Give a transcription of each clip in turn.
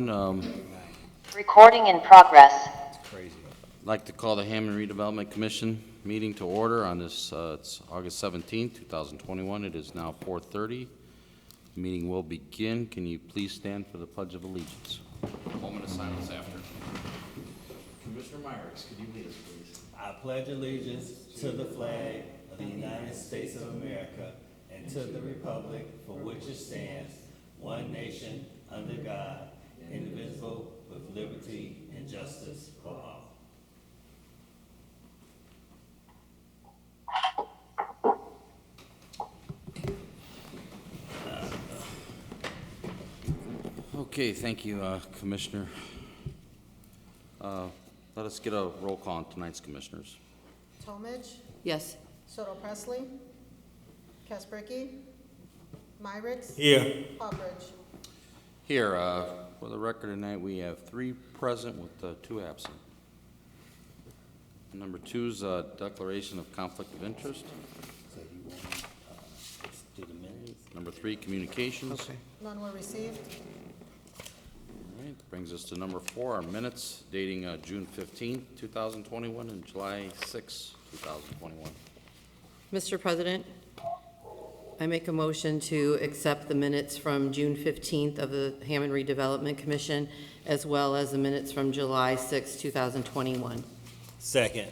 Recording in progress. Crazy. I'd like to call the Hammond Redevelopment Commission meeting to order on this, it's August 17th, 2021. It is now 4:30. The meeting will begin. Can you please stand for the Pledge of Allegiance? A moment of silence after. Commissioner Myers, could you lead us, please? I pledge allegiance to the flag of the United States of America and to the republic for which it stands, one nation, under God, indivisible, with liberty and justice for all. Okay, thank you, Commissioner. Let us get a roll call on tonight's commissioners. Talmadge, Yes. Soto Presley, Kasperky, Myricks, Here. Hawbridge. Here, for the record tonight, we have 3 present with 2 absent. Number 2 is a declaration of conflict of interest. So you want to do the minutes? Number 3, communications. Okay. None were received. All right, brings us to number 4, our minutes dating June 15th, 2021 and July 6th, 2021. Mr. President, I make a motion to accept the minutes from June 15th of the Hammond Redevelopment Commission, as well as the minutes from July 6, 2021. Second.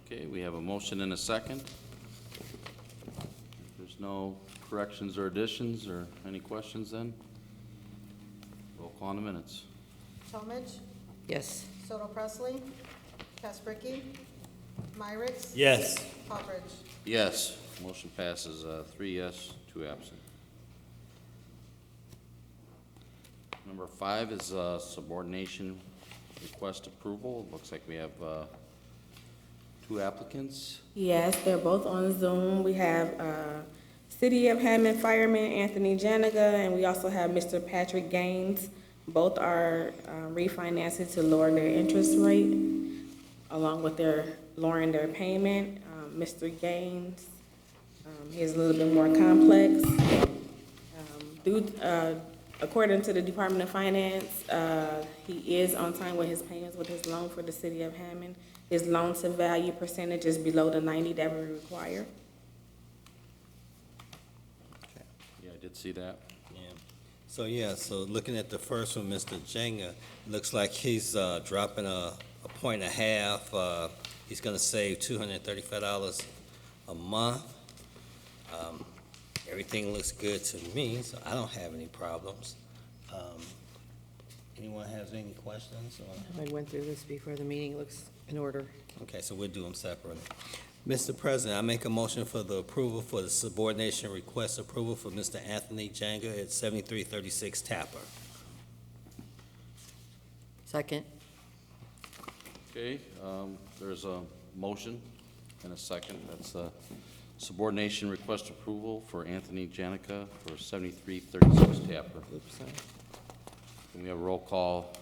Okay, we have a motion and a second. If there's no corrections or additions or any questions then, roll call on the minutes. Talmadge, Yes. Soto Presley, Kasperky, Myricks, Yes. Hawbridge. Yes, motion passes 3 yes, 2 absent. Number 5 is subordination request approval. It looks like we have 2 applicants. Yes, they're both on Zoom. We have City of Hammond Fireman Anthony Janiga, and we also have Mr. Patrick Gaines. Both are refinancing to lower their interest rate, along with their lowering their payment. Mr. Gaines, he is a little bit more complex. According to the Department of Finance, he is on time with his payments with his loan for the City of Hammond. His loan-to-value percentage is below the 90 that we require. Yeah, I did see that. Yeah. So looking at the first one, Mr. Jenga, looks like he's dropping a point and a half. He's going to save $235 a month. Everything looks good to me, so I don't have any problems. Anyone has any questions? I went through this before the meeting. It looks in order. Okay, so we'll do them separately. Mr. President, I make a motion for the approval for the subordination request approval for Mr. Anthony Janga at 7336 Tapper. Second. Okay, there's a motion and a second. That's a subordination request approval for Anthony Janica for 7336 Tapper. Oops, sorry. Can we have a roll call?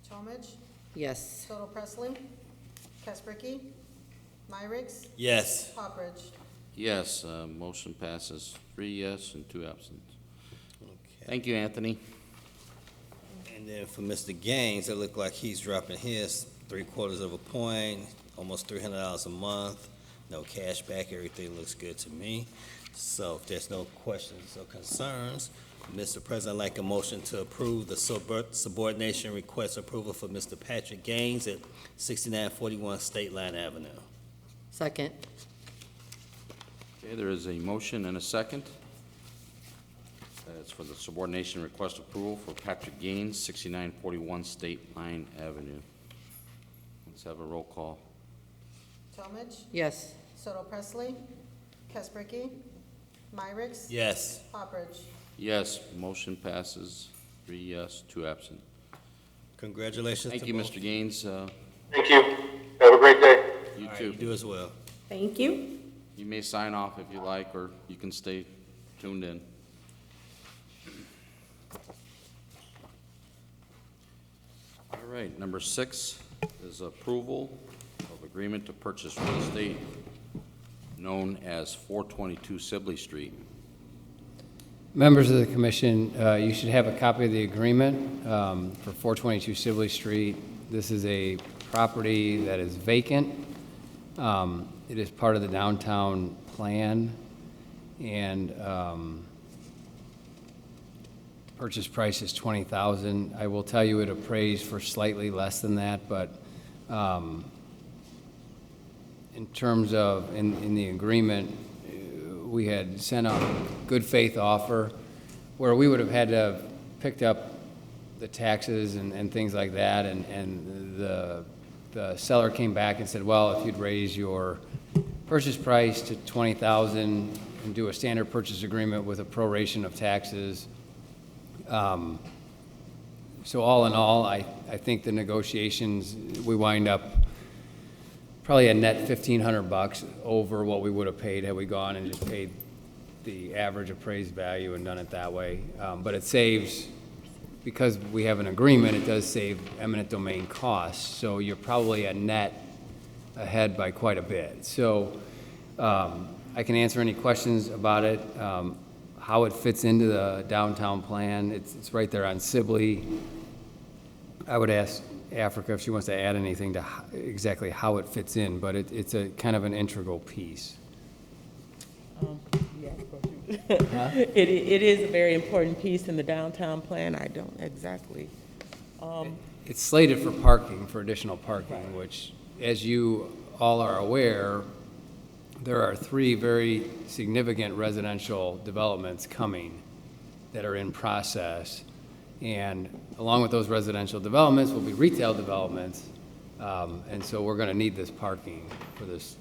Talmadge, Yes. Soto Presley, Kasperky, Myricks, Yes. Hawbridge. Yes, motion passes 3 yes and 2 absent. Okay. Thank you, Anthony. And then for Mr. Gaines, it looked like he's dropping his 3/4 of a point, almost $300 a month, no cash back, everything looks good to me. So if there's no questions or concerns, Mr. President, I'd like a motion to approve the subordination request approval for Mr. Patrick Gaines at 6941 State Line Avenue. Second. Okay, there is a motion and a second. That's for the subordination request approval for Patrick Gaines, 6941 State Line Avenue. Let's have a roll call. Talmadge, Yes. Soto Presley, Kasperky, Myricks, Yes. Hawbridge. Yes, motion passes 3 yes, 2 absent. Congratulations Thank to you, both. Mr. Gaines. Thank you. Have a great day. You All right, too. you do as well. Thank you. You may sign off if you like, or you can stay tuned in. All right, number 6 is approval of agreement to purchase real estate known as 422 Sibley Street. Members of the commission, you should have a copy of the agreement for 422 Sibley Street. This is a property that is vacant. It is part of the downtown plan, and purchase price is $20,000. I will tell you it appraised for slightly less than that, but in terms of, in the agreement, we had sent a good faith offer where we would have had to have picked up the taxes and things like that, and the seller came back and said, well, if you'd raise your purchase price to $20,000 and do a standard purchase agreement with a proration of taxes. So all in all, I think the negotiations, we wind up probably a net $1,500 over what we would have paid had we gone and just paid the average appraised value and done it that way. But it saves, because we have an agreement, it does save eminent domain costs. So you're probably a net ahead by quite a bit. So I can answer any questions about it, how it fits into the downtown plan. It's right there on Sibley. I would ask Africa if she wants to add anything to exactly how it fits in, but it's a kind of an integral piece. Yeah, of course you would. It is a very important piece in the downtown plan. I don't exactly. It's slated for parking, for additional parking, which, as you all are aware, there are 3 very significant residential developments coming that are in process. And along with those residential developments will be retail developments. And so we're going to need this parking for this.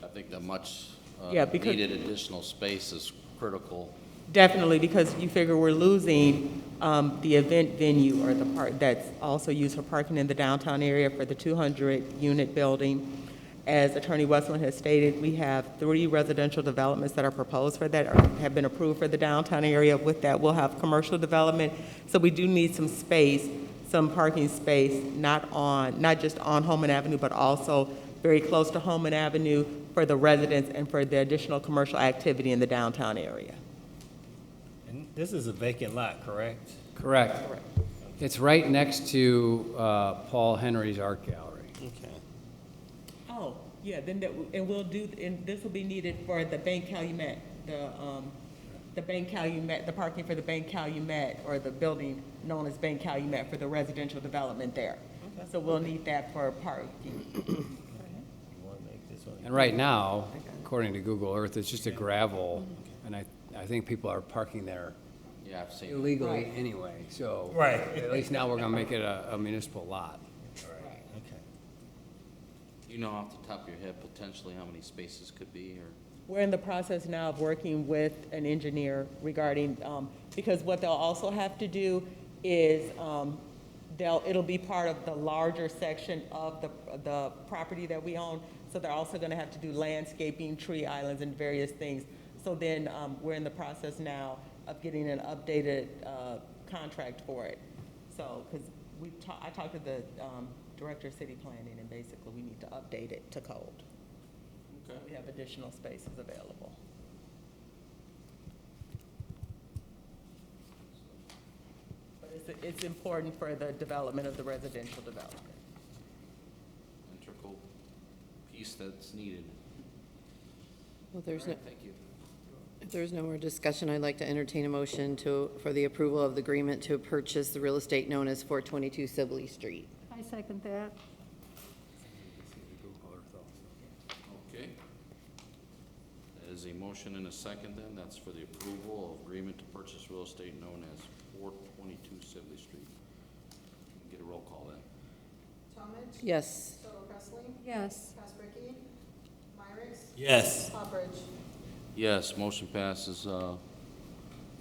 I think that much Yeah, because- needed additional space is critical. Definitely, because you figure we're losing the event venue or the part that's also used for parking in the downtown area for the 200-unit building. As Attorney Westland has stated, we have 3 residential developments that are proposed for that, or have been approved for the downtown area. With that, we'll have commercial development. So we do need some space, some parking space, not just on Holman Avenue, but also very close to Holman Avenue for the residents and for the additional commercial activity in the downtown area. And this is a vacant lot, correct? Correct. It's right next to Paul Henry's Art Gallery. Okay. Oh, yeah, then that, and we'll do, and this will be needed for the Bank Calumet, the Bank Calumet, the parking for the Bank Calumet, or the building known as Bank Calumet for the residential development there. So we'll need that for parking. You want to make this one? And right now, according to Google Earth, it's just a gravel, and I think people are parking there Yeah, I've seen it. illegally Right. anyway. So Right. at least now we're going to make it a municipal lot. Okay. You know off the top of your head potentially how many spaces could be, or? We're in the process now of working with an engineer regarding, because what they'll also have to do is, it'll be part of the larger section of the property that we own. So they're also gonna have to do landscaping, tree islands, and various things. So then, we're in the process now of getting an updated, contract for it. So, because I talked to the, Director of City Planning, and basically we need to update it to code. So we have additional spaces available. But it's important for the development of the residential development. Integral piece that's needed. Well, All right, thank you. if there's no more discussion, I'd like to entertain a motion for the approval of the agreement to purchase the real estate known as 422 Sibley Street. I second that. Okay. That is a motion and a second then. That's for the approval of agreement to purchase real estate known as 422 Sibley Street. Get a roll call then. Talmadge. Yes. Stover Presley. Yes. Casperkey. Myrick. Yes. Hopbridge. Yes, motion passes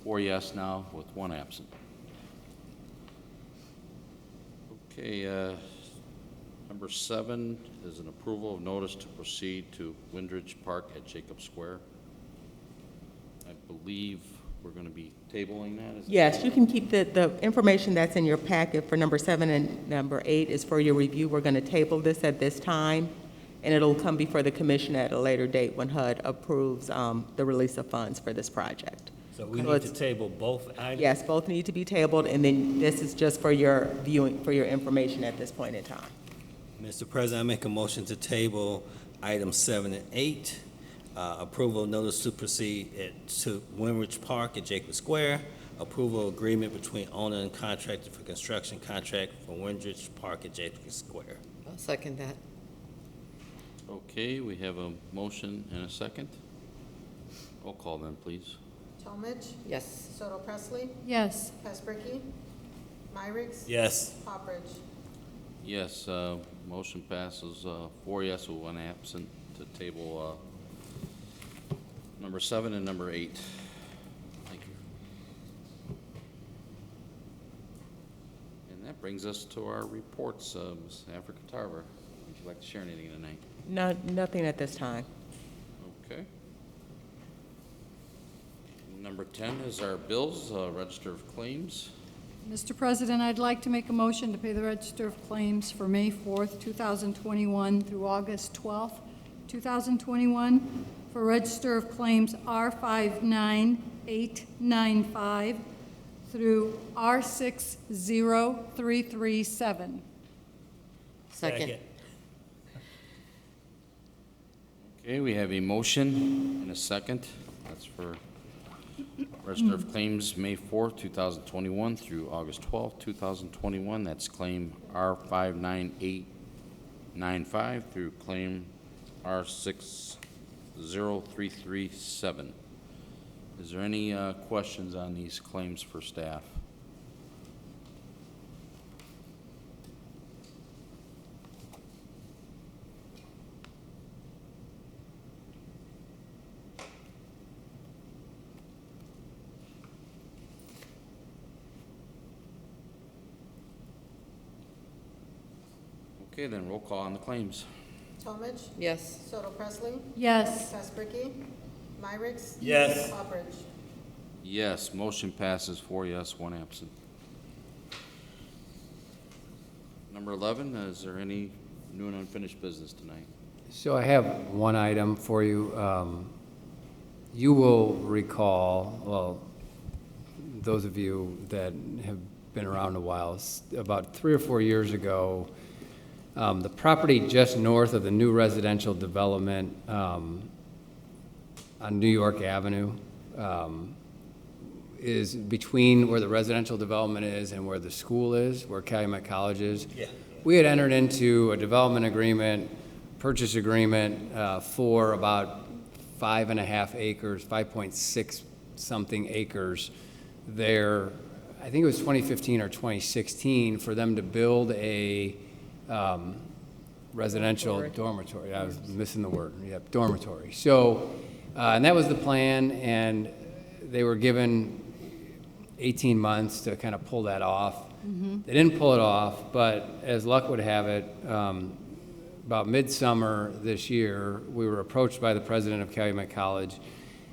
4 yes now with 1 absent. Okay, number 7 is an approval of notice to proceed to Windridge Park at Jacob Square. I believe we're going to be tabling that. Is it? Yes, you can keep the information that's in your packet for number 7 and number 8 is for your review. We're going to table this at this time, and it'll come before the commission at a later date when HUD approves the release of funds for this project. So we So need to it's- table both items? Yes, both need to be tabled, and then this is just for your viewing, for your information at this point in time. Mr. President, I make a motion to table items 7 and 8. Approval of notice to proceed to Winrich Park at Jacob Square. Approval agreement between owner and contractor for construction contract for Winrich Park at Jacob Square. I'll second that. Okay, we have a motion and a second. Roll call then, please. Talmadge, Yes. Soto Presley, yes, Casperky, Myrick, Yes. Poppers. Yes, motion passes, 4 yes with 1 absent to table, number 7 and number 8. Thank you. And that brings us to our reports. Ms. Africa Tarver, would you like to share anything tonight? Nothing at this time. Okay. Number 10 is our bills, register of claims. Mr. President, I'd like to make a motion to pay the register of claims for May 4th, 2021 through August 12th, 2021 for register of claims R59895 through R60337. Second. Okay, we have a motion and a second. That's for register of claims, May 4th, 2021 through August 12th, 2021. That's claim R59895 through claim R60337. Is there any questions on these claims for staff? Okay, then roll call on the claims. Talmadge, Yes. Soto Presley, Yes, Casperky, Myrick, Yes. Poppers. Yes, motion passes 4 yes, 1 absent. Number 11, is there any new and unfinished business tonight? So I have one item for you. You will recall, well, those of you that have been around a while, about 3 or 4 years ago, the property just north of the new residential development on New York Avenue is between where the residential development is and where the school is, where Calumet College is. Yeah. We had entered into a development agreement, purchase agreement for about 5.5 acres, 5.6 something acres there. I think it was 2015 or 2016 for them to build a residential dormitory. I was missing the word. Yep, dormitory. So, and that was the plan, and they were given 18 months to kind of pull that off. They didn't pull it off, but as luck would have it, about midsummer this year, we were approached by the president of Calumet College,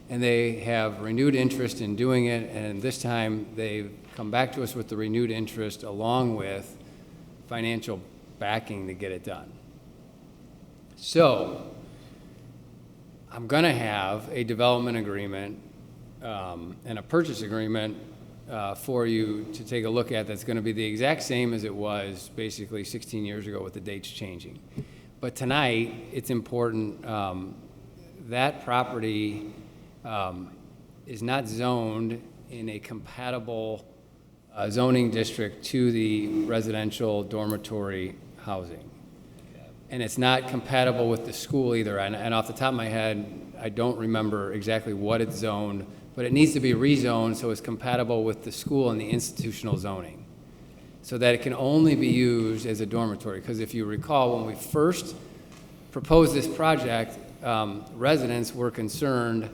and they have renewed interest in doing it, and this time they've come back to us with the renewed interest along with financial backing to get it done. So, I'm gonna have a development agreement and a purchase agreement for you to take a look at that's gonna be the exact same as it was basically 16 years ago with the dates changing. But tonight, it's important, that property is not zoned in a compatible zoning district to the residential dormitory housing. And it's not compatible with the school either. And off the top of my head, I don't remember exactly what it's zoned, but it needs to be rezoned so it's compatible with the school and the institutional zoning, so that it can only be used as a dormitory. Because if you recall, when we first proposed this project, residents were concerned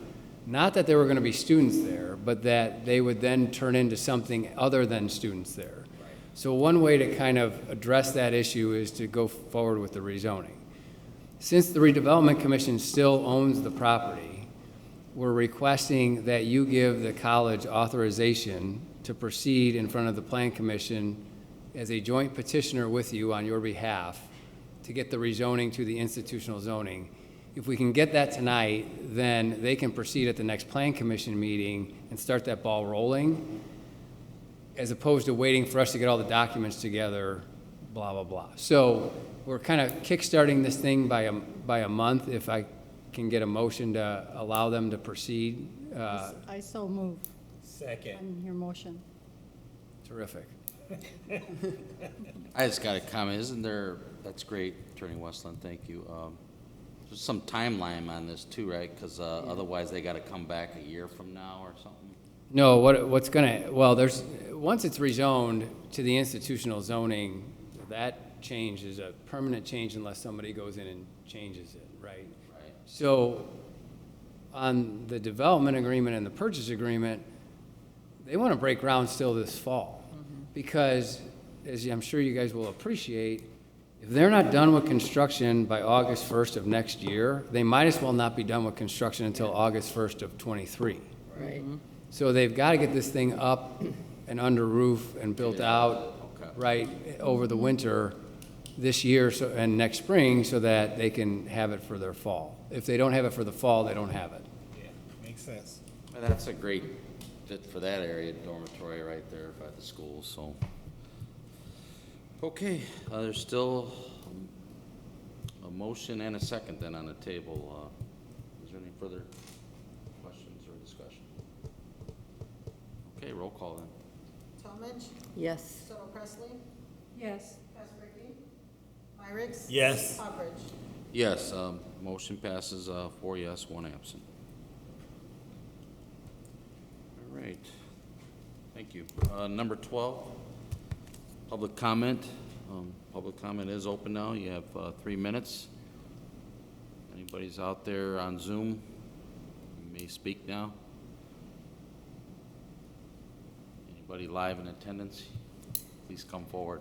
not that there were going to be students there, but that they would then turn into something other than students there. So one way to kind of address that issue is to go forward with the rezoning. Since the Redevelopment Commission still owns the property, we're requesting that you give the college authorization to proceed in front of the Plan Commission as a joint petitioner with you on your behalf to get the rezoning to the institutional zoning. if we can get that tonight, then they can proceed at the next Plan Commission meeting and start that ball rolling, as opposed to waiting for us to get all the documents together, blah, blah, blah. So we're kind of kickstarting this thing by a month, if I can get a motion to allow them to proceed. I so move Second. on your motion. Terrific. I just got a comment, isn't there, that's great, Attorney Westland, thank you. There's some timeline on this too, right? Because otherwise they got to come back a year from now or something? No, what's gonna, well, once it's rezoned to the institutional zoning, that change is a permanent change unless somebody goes in and changes it, right? Right. So on the development agreement and the purchase agreement, they want to break ground still this fall. Because, as I'm sure you guys will appreciate, if they're not done with construction by August 1st of next year, they might as well not be done with construction until August 1st of '23. Right. So they've got to get this thing up and under roof and built out, Okay. right, over the winter this year and next spring, so that they can have it for their fall. If they don't have it for the fall, they don't have it. Yeah, makes sense. And that's a great fit for that area, dormitory right there by the school, so. Okay, there's still a motion and a second then on the table. Is there any further questions or discussion? Okay, roll call then. Talmadge, Yes. Stover Presley, Yes. Caspergy, Myrick, Yes. Hopperich. Yes, motion passes, 4 yes, 1 absent. All right, thank you. Number 12, public comment. Public comment is open now. You have 3 minutes. Anybody's out there on Zoom, you may speak now. Anybody live in attendance, please come forward.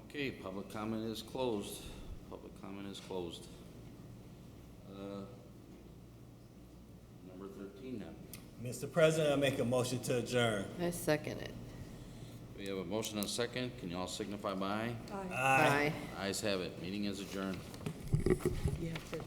Okay, public comment is closed. Public comment is closed. Number 13 then. Mr. President, I make a motion to adjourn. I second it. We have a motion and a second. Can you all signify by aye? Aye. Aye. Ayes have it. Meeting is adjourned. You have to